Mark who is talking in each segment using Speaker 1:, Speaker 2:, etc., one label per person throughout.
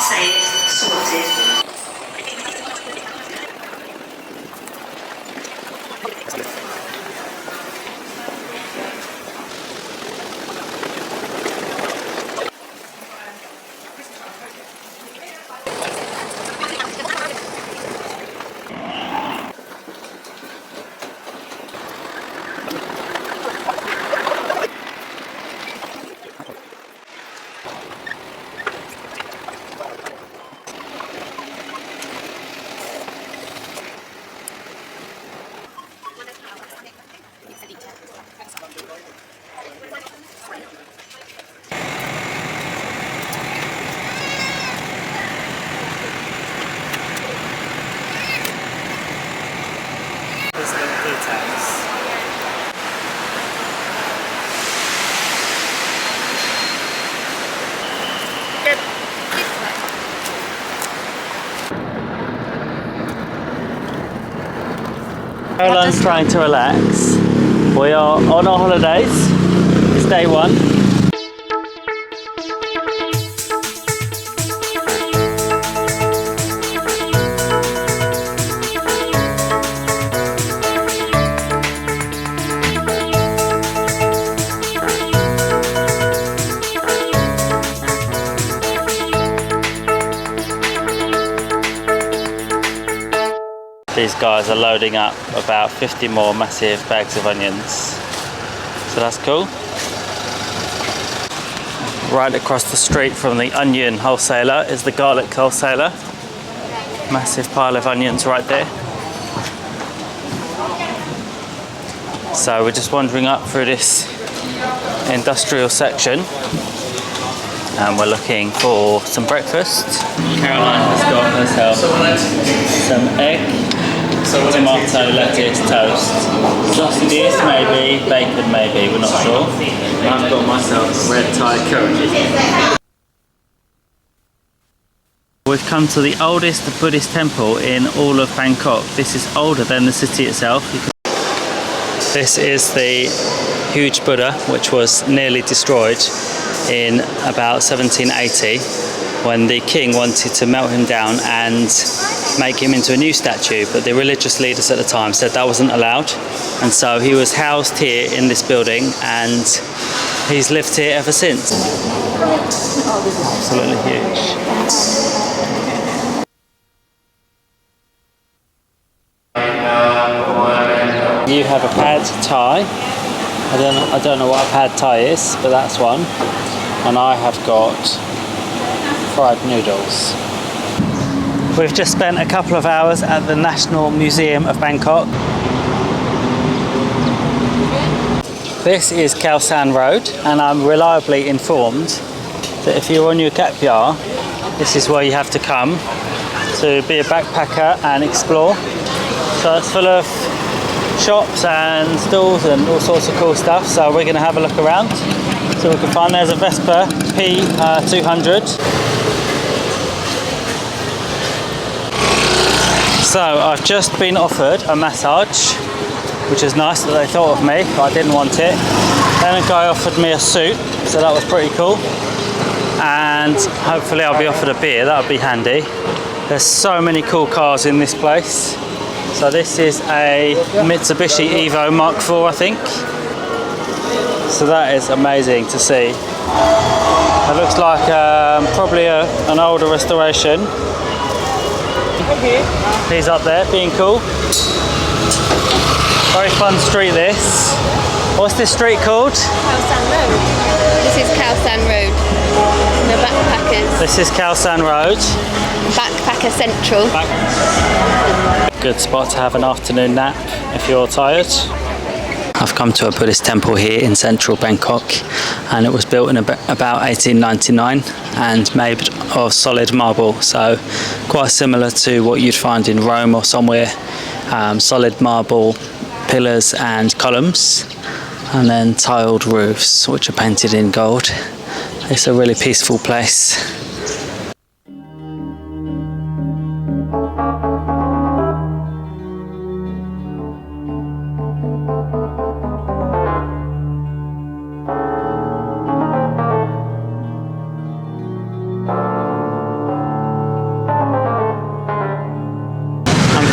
Speaker 1: say it, sorted.
Speaker 2: Caroline's trying to relax. We are on our holidays. It's day one. These guys are loading up about 50 more massive bags of onions. So that's cool. Right across the street from the onion wholesaler is the garlic wholesaler. Massive pile of onions right there. So we're just wandering up through this industrial section and we're looking for some breakfast. Caroline has got herself some egg, tomato, lettuce, toast, sausages maybe, bacon maybe, we're not sure. And I've got myself red Thai curry. We've come to the oldest Buddhist temple in all of Bangkok. This is older than the city itself. This is the huge Buddha, which was nearly destroyed in about 1780 when the king wanted to melt him down and make him into a new statue, but the religious leaders at the time said that wasn't allowed, and so he was housed here in this building and he's lived here ever since. Absolutely huge. You have a pad thai. I don't know what a pad thai is, but that's one. And I have got fried noodles. We've just spent a couple of hours at the National Museum of Bangkok. This is Khao San Road, and I'm reliably informed that if you're on your gap year, this is where you have to come to be a backpacker and explore. So it's full of shops and stalls and all sorts of cool stuff, so we're going to have a look around so we can find. There's a Vespa P200. So I've just been offered a massage, which is nice that they thought of me, but I didn't want it. Then a guy offered me a suit, so that was pretty cool, and hopefully I'll be offered a beer. That would be handy. There's so many cool cars in this place. So this is a Mitsubishi Evo Mark IV, I think. So that is amazing to see. It looks like probably an older restoration. He's up there being cool. Very fun street this. What's this street called?
Speaker 3: Khao San Road. This is Khao San Road. The backpackers.
Speaker 2: This is Khao San Road.
Speaker 3: Backpacker Central.
Speaker 2: Good spot to have an afternoon nap if you're tired. I've come to a Buddhist temple here in central Bangkok, and it was built in about 1899 and made of solid marble, so quite similar to what you'd find in Rome or somewhere. Solid marble pillars and columns, and then tiled roofs which are painted in gold. It's a really peaceful place.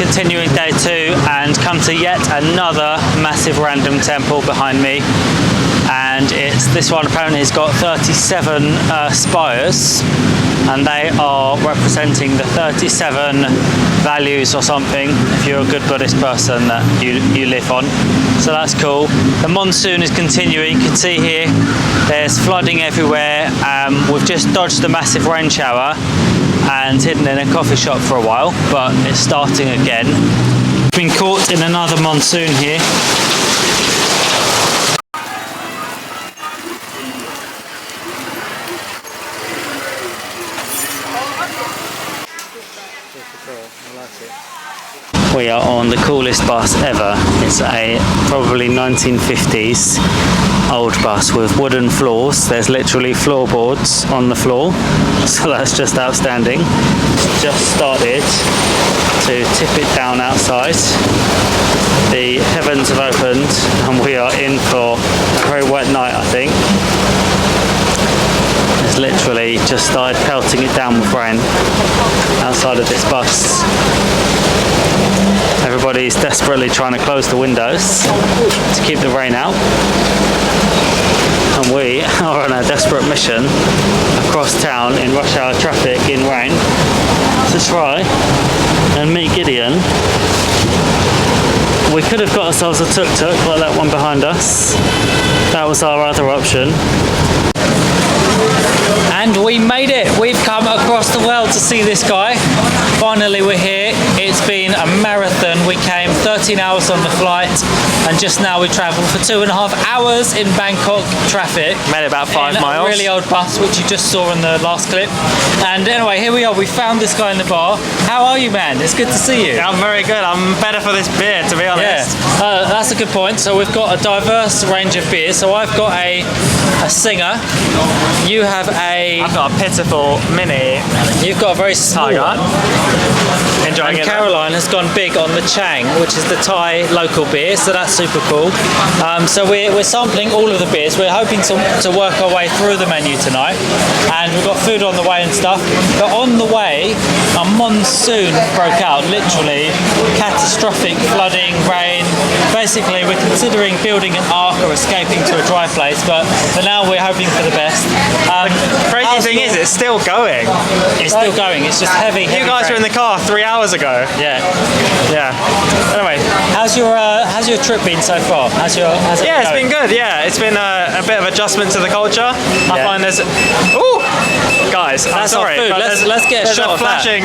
Speaker 2: continuing day 2 and come to yet another massive random temple behind me. And this one apparently has got 37 spires, and they are representing the 37 values or something if you're a good Buddhist person that you live on. So that's cool. The monsoon is continuing. You can see here there's flooding everywhere. We've just dodged a massive rain shower and hidden in a coffee shop for a while, but it's starting again. Been caught in another monsoon here. We are on the coolest bus ever. It's a probably 1950s old bus with wooden floors. There's literally floorboards on the floor, so that's just outstanding. Just started to tip it down outside. The heavens have opened and we are in for a very wet night, I think. It's literally just started pelting it down with rain outside of this bus. Everybody's desperately trying to close the windows to keep the rain out. And we are on a desperate mission across town in rush hour traffic in rain to try and meet Gideon. We could have got ourselves a tuk-tuk like that one behind us. That was our other option. And we made it! We've come across the world to see this guy. Finally we're here. It's been a marathon. We came 13 hours on the flight and just now we travelled for 2.5 hours in Bangkok traffic. Made about 5 miles. A really old bus, which you just saw in the last clip. And anyway, here we are. We found this guy in the bar. How are you, man? It's good to see you.
Speaker 4: Yeah, I'm very good. I'm better for this beer, to be honest.
Speaker 2: Yeah, that's a good point. So we've got a diverse range of beers. So I've got a singer. You have
Speaker 4: I've got a pitiful mini.
Speaker 2: You've got a very small one.
Speaker 4: Enjoying it.
Speaker 2: Caroline has gone big on the Chang, which is the Thai local beer, so that's super cool. So we're sampling all of the beers. We're hoping to work our way through the menu tonight, and we've got food on the way and stuff. But on the way, a monsoon broke out, literally catastrophic flooding, rain. Basically, we're considering building an ark or escaping to a dry place, but for now we're hoping for the best.
Speaker 4: The crazy thing is, it's still going.
Speaker 2: It's still going. It's just heavy.
Speaker 4: You guys were in the car 3 hours ago.
Speaker 2: Yeah.
Speaker 4: Anyway,
Speaker 2: how's your trip been so far? How's
Speaker 4: it's been good. Yeah, it's been a bit of adjustment to the culture. I find there's. Ooh, guys, I'm
Speaker 2: That's
Speaker 4: sorry.
Speaker 2: our food. Let's get a shot of
Speaker 4: flashing.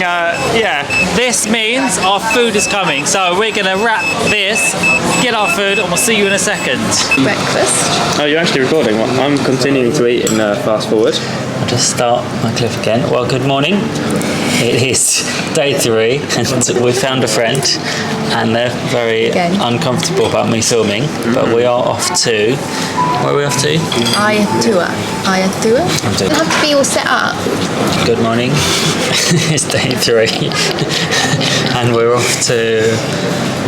Speaker 2: This means our food is coming. So we're gonna wrap this, get our food, and we'll see you in a second.
Speaker 3: Breakfast.
Speaker 5: Oh, you're actually recording? Well, I'm continuing to eat in fast forward.
Speaker 2: I'll just start my clip again. Well, good morning. It is day 3 and we found a friend and they're very uncomfortable about me filming, but we are off to, where are we off to?
Speaker 3: Ayatua. You have to be all set up.
Speaker 2: Good morning. It's day 3 and we're off to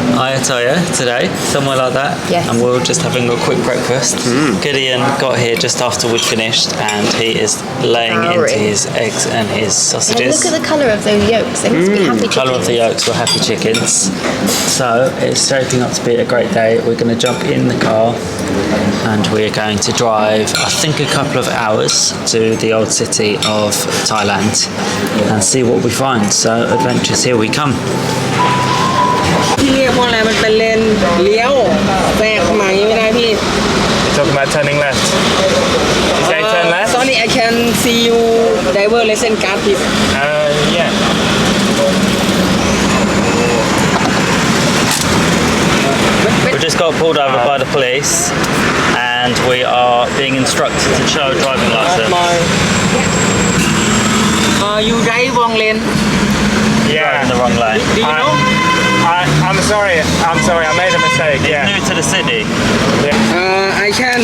Speaker 2: Ayutthaya today, somewhere like that.
Speaker 3: Yes.
Speaker 2: And we're just having a quick breakfast. Gideon got here just after we'd finished and he is laying into his eggs and his sausages.
Speaker 3: Look at the colour of those yolks. They must be happy chickens.
Speaker 2: Colour of the yolks were happy chickens. So it's shaping up to be a great day. We're going to jump in the car and we're going to drive, I think, a couple of hours to the old city of Thailand and see what we find. So adventures, here we come.
Speaker 6: ที่เรียกว่าอะไรมันเป็นเลนเลี้ยวแซงเข้ามาอย่างนี้ไม่ได้พี่
Speaker 4: Talking about turning left. You say turn left?
Speaker 6: Sorry I can see you driver lesson card please
Speaker 4: Yeah.
Speaker 2: We just got pulled over by the police and we are being instructed to show a driving license.
Speaker 6: You drive wrong lane
Speaker 2: Driving the wrong lane.
Speaker 6: do you know
Speaker 4: I'm sorry. I made a mistake. Yeah.
Speaker 2: New to the city.
Speaker 6: I can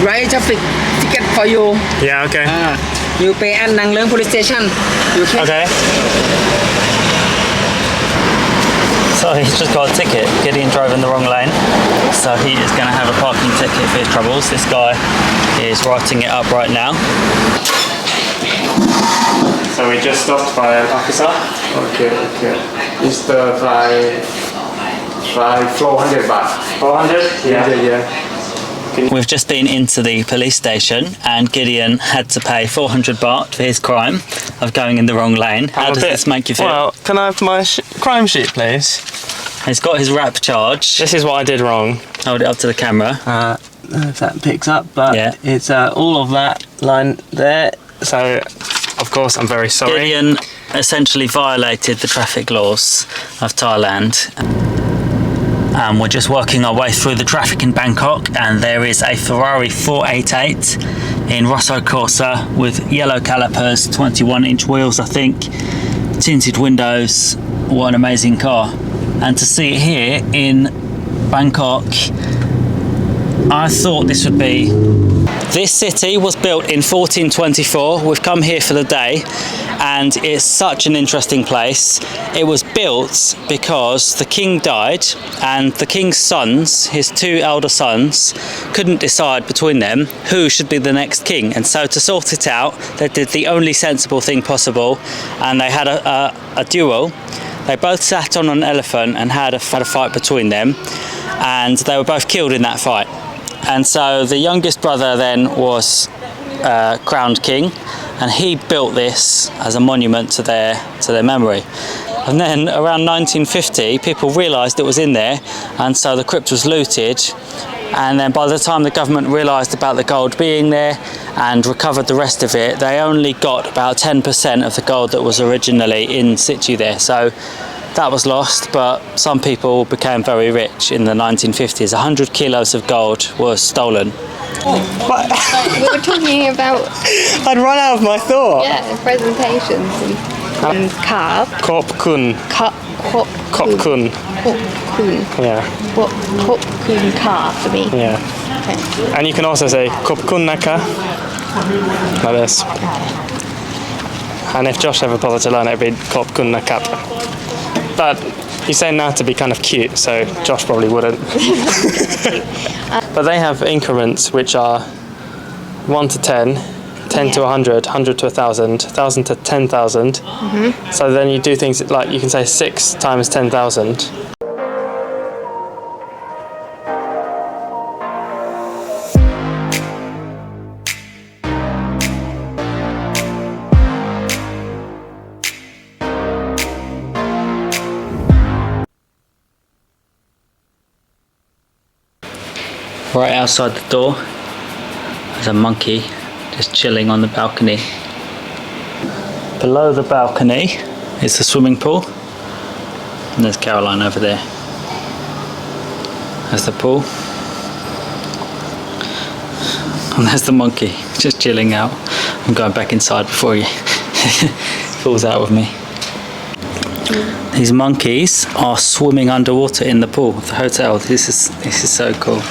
Speaker 6: write traffic ticket for you
Speaker 4: Yeah. Okay.
Speaker 6: you pay at Nang Leung police station you can
Speaker 4: Okay.
Speaker 2: So he's just got a ticket. Gideon driving the wrong lane. So he is going to have a parking ticket for his troubles. This guy is writing it up right now.
Speaker 4: So we just stopped by an officer. Okay.
Speaker 5: It's the try 400 baht.
Speaker 4: 400?
Speaker 5: Yeah.
Speaker 2: We've just been into the police station and Gideon had to pay 400 baht for his crime of going in the wrong lane. How does this make you feel?
Speaker 4: Well, can I have my crime sheet, please?
Speaker 2: He's got his rap charge.
Speaker 4: This is what I did wrong.
Speaker 2: Hold it up to the camera.
Speaker 4: If that picks up, but
Speaker 2: Yeah.
Speaker 4: it's all of that line there. So, of course, I'm very sorry.
Speaker 2: Gideon essentially violated the traffic laws of Thailand. We're just working our way through the traffic in Bangkok, and there is a Ferrari 488 in Rosso Corsa with yellow calipers, 21-inch wheels, I think, tinted windows. What an amazing car! And to see it here in Bangkok, I thought this would be. This city was built in 1424. We've come here for the day, and it's such an interesting place. It was built because the king died, and the king's sons, his two elder sons, couldn't decide between them who should be the next king. And so to sort it out, they did the only sensible thing possible, and they had a duel. They both sat on an elephant and had a fight between them, and they were both killed in that fight. And so the youngest brother then was crowned king, and he built this as a monument to their memory. And then around 1950, people realised it was in there, and so the crypt was looted. And then by the time the government realised about the gold being there and recovered the rest of it, they only got about 10% of the gold that was originally in situ there. So that was lost, but some people became very rich in the 1950s. 100 kilos of gold was stolen.
Speaker 3: We were talking about
Speaker 4: I'd run out of my thought.
Speaker 3: presentations and carb.
Speaker 4: Kop kun. Kop kun. Yeah.
Speaker 3: What kop kun carb for me?
Speaker 4: Yeah.
Speaker 3: Okay.
Speaker 4: And you can also say kop kun naka. Like this. And if Josh ever bothered to learn it, it'd be kop kun nakap. But he's saying now to be kind of cute, so Josh probably wouldn't. But they have increments which are 1 to 10, 10 to 100, 100 to 1,000, 1,000 to 10,000. So then you do things like you can say 6 times 10,000.
Speaker 2: Right outside the door, there's a monkey just chilling on the balcony. Below the balcony is the swimming pool, and there's Caroline over there. There's the pool, and there's the monkey just chilling out. I'm going back inside before he falls out with me. These monkeys are swimming underwater in the pool of the hotel. This is so cool.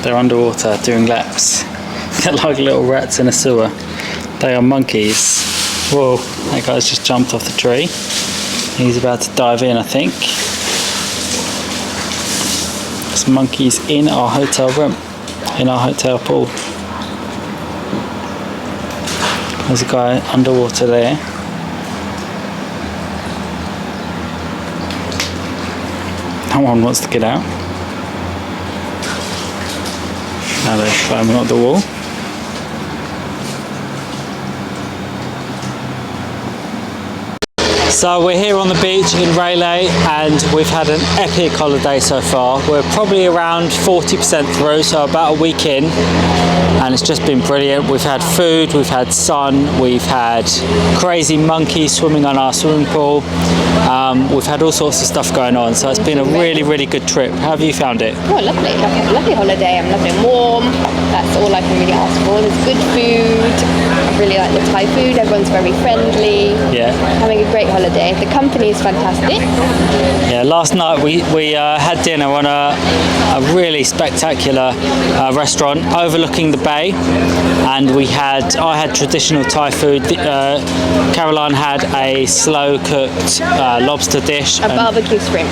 Speaker 2: They're underwater doing laps. They're like little rats in a sewer. They are monkeys. Whoa, that guy's just jumped off the tree. He's about to dive in, I think. There's monkeys in our hotel room, in our hotel pool. There's a guy underwater there. No one wants to get out. Now they're climbing up the wall. So we're here on the beach in Railay, and we've had an epic holiday so far. We're probably around 40% through, so about a week in, and it's just been brilliant. We've had food, we've had sun, we've had crazy monkeys swimming on our swimming pool. We've had all sorts of stuff going on, so it's been a really, really good trip. How have you found it?
Speaker 3: Oh, lovely. Lovely holiday. I'm lovely and warm. That's all I can really ask for. There's good food. I really like the Thai food. Everyone's very friendly.
Speaker 2: Yeah.
Speaker 3: Having a great holiday. The company is fantastic.
Speaker 2: Yeah, last night we had dinner on a really spectacular restaurant overlooking the bay, and I had traditional Thai food. Caroline had a slow cooked lobster dish.
Speaker 3: A barbecue shrimp.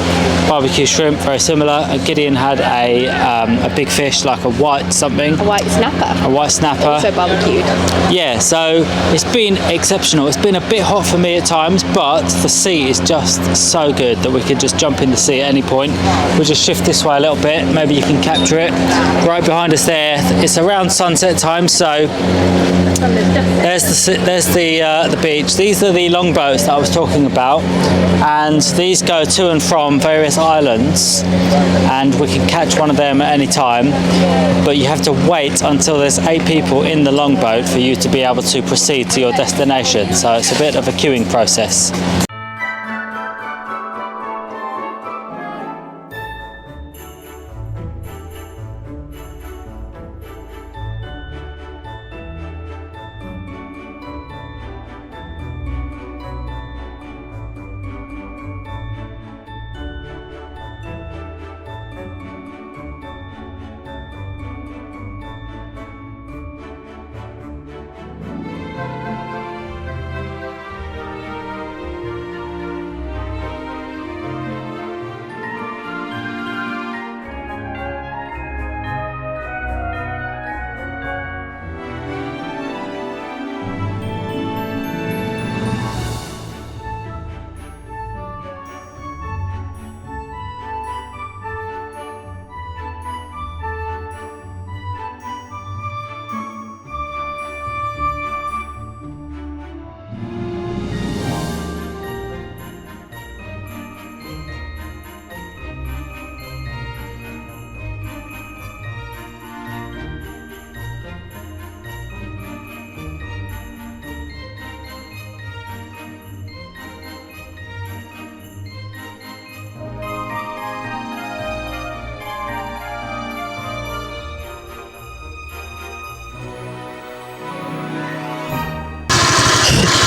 Speaker 2: Barbecue shrimp, very similar. Gideon had a big fish, like a white something.
Speaker 3: A white snapper.
Speaker 2: A white snapper.
Speaker 3: Also barbecued.
Speaker 2: Yeah, so So it's been exceptional. It's been a bit hot for me at times, but the sea is just so good that we could just jump in the sea at any point. We'll just shift this way a little bit, maybe you can capture it. Right behind us there, it's around sunset time, so there's the beach. These are the longboats that I was talking about, and these go to and from various islands, and we can catch one of them at any time, but you have to wait until there's 8 people in the longboat for you to be able to proceed to your destination, so it's a bit of a queuing process.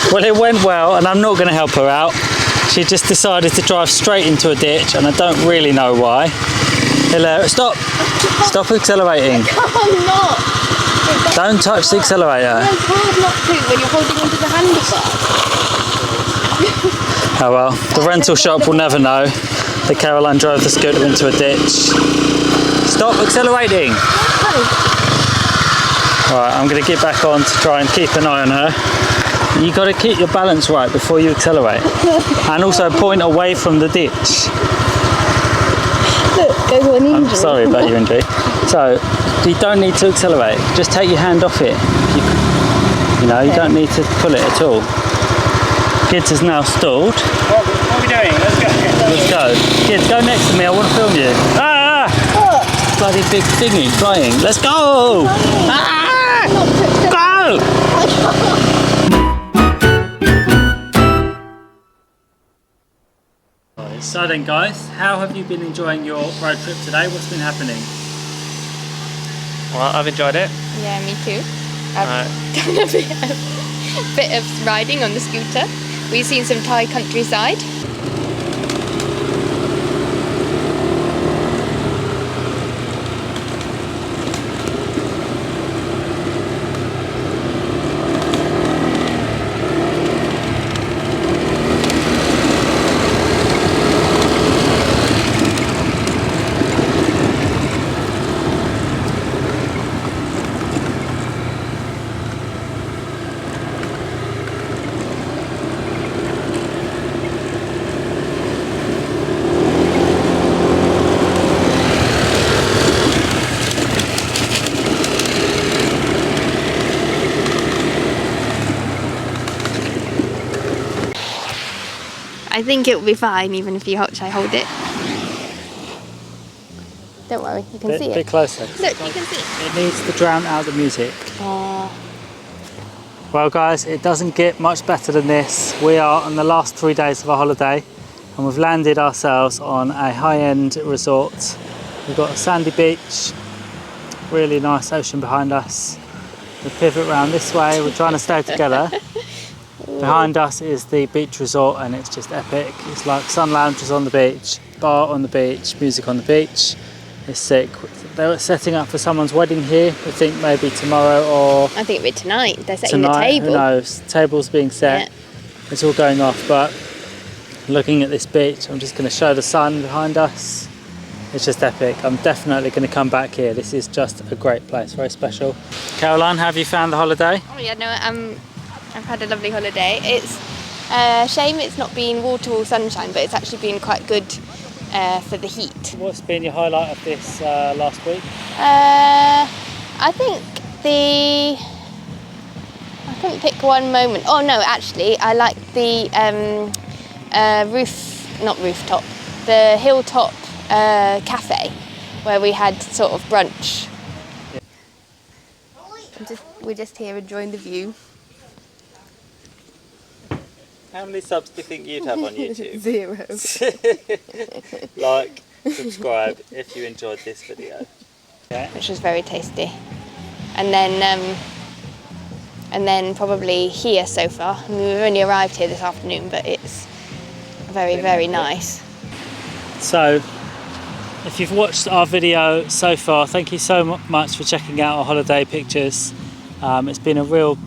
Speaker 2: Well, it went well, and I'm not going to help her out. She just decided to drive straight into a ditch, and I don't really know why. Hello, stop! Stop accelerating.
Speaker 3: I'm not.
Speaker 2: Don't touch the accelerator.
Speaker 3: It's hard not to when you're holding onto the handlebar.
Speaker 2: Oh well, the rental shop will never know that Caroline drove the scooter into a ditch. Stop accelerating! Alright, I'm going to get back on to try and keep an eye on her. You got to keep your balance right before you accelerate, and also point away from the ditch.
Speaker 3: Look, there's one injury.
Speaker 2: I'm sorry about your injury. So you don't need to accelerate. Just take your hand off it. You know, you don't need to pull it at all. Kids is now stalled.
Speaker 4: What are we doing? Let's go.
Speaker 2: Let's go. Kids, go next to me. I want to film you. Ah! Bloody big thingy flying. Let's go! Ah! Go! So then guys, how have you been enjoying your road trip today? What's been happening?
Speaker 4: Well, I've enjoyed it.
Speaker 3: Yeah, me too. I've done a bit of riding on the scooter. We've seen some Thai countryside. I think it'll be fine even if you try hold it. Don't worry, you can see it.
Speaker 2: Bit closer.
Speaker 3: Look, you can see it.
Speaker 2: It needs to drown out the music. Well guys, it doesn't get much better than this. We are on the last 3 days of our holiday, and we've landed ourselves on a high-end resort. We've got a sandy beach, really nice ocean behind us. We pivot around this way, we're trying to stay together. Behind us is the beach resort, and it's just epic. It's like sun lounges on the beach, bar on the beach, music on the beach. It's sick. They're setting up for someone's wedding here. We think maybe tomorrow or
Speaker 3: I think it'll be tonight. They're setting the
Speaker 2: tonight.
Speaker 3: table.
Speaker 2: Who knows? Table's being set.
Speaker 3: Yeah.
Speaker 2: It's all going off. But looking at this beach, I'm just going to show the sun behind us. It's just epic. I'm definitely going to come back here. This is just a great place, very special. Caroline, have you found the holiday?
Speaker 3: Oh yeah, no, I've had a lovely holiday. It's a shame it's not been wall-to-wall sunshine, but it's actually been quite good for the heat.
Speaker 2: What's been your highlight of this last week?
Speaker 3: I couldn't pick one moment. Oh no, actually, I like the the hilltop cafe where we had sort of brunch. We're just here enjoying the view.
Speaker 2: How many subs do you think you'd have on YouTube?
Speaker 3: 0.
Speaker 2: Like, subscribe if you enjoyed this video. Yeah.
Speaker 3: Which was very tasty. And then probably here so far. I mean, we've only arrived here this afternoon, but it's very, very nice.
Speaker 2: So, if you've watched our video so far, thank you so much for checking out our holiday pictures. It's been a real,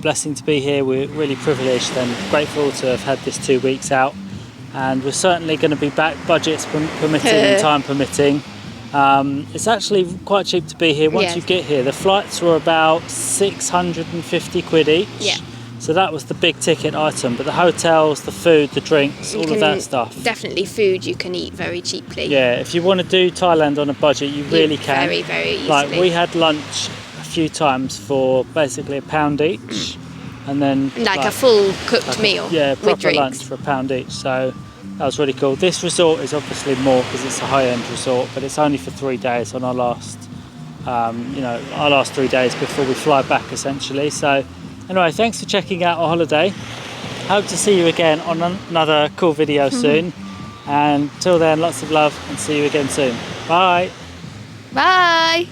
Speaker 2: blessing to be here. We're really privileged and grateful to have had this 2 weeks out, and we're certainly going to be back, budgets permitting and time permitting. It's actually quite cheap to be here once you get here. The flights were about 650 quid each.
Speaker 3: Yeah.
Speaker 2: So that was the big ticket item, but the hotels, the food, the drinks, all of that stuff.
Speaker 3: Definitely food you can eat very cheaply.
Speaker 2: Yeah, if you want to do Thailand on a budget, you really can.
Speaker 3: Very, very easily.
Speaker 2: Like, we had lunch a few times for basically £1 each, and then
Speaker 3: like a full cooked meal.
Speaker 2: Yeah,
Speaker 3: with
Speaker 2: proper
Speaker 3: drinks.
Speaker 2: lunch for £1 each. So that was really cool. This resort is obviously more because it's a high-end resort, but it's only for 3 days on our last, our last 3 days before we fly back, essentially. So anyway, thanks for checking out our holiday. Hope to see you again on another cool video soon. And till then, lots of love and see you again soon. Bye.
Speaker 3: Bye.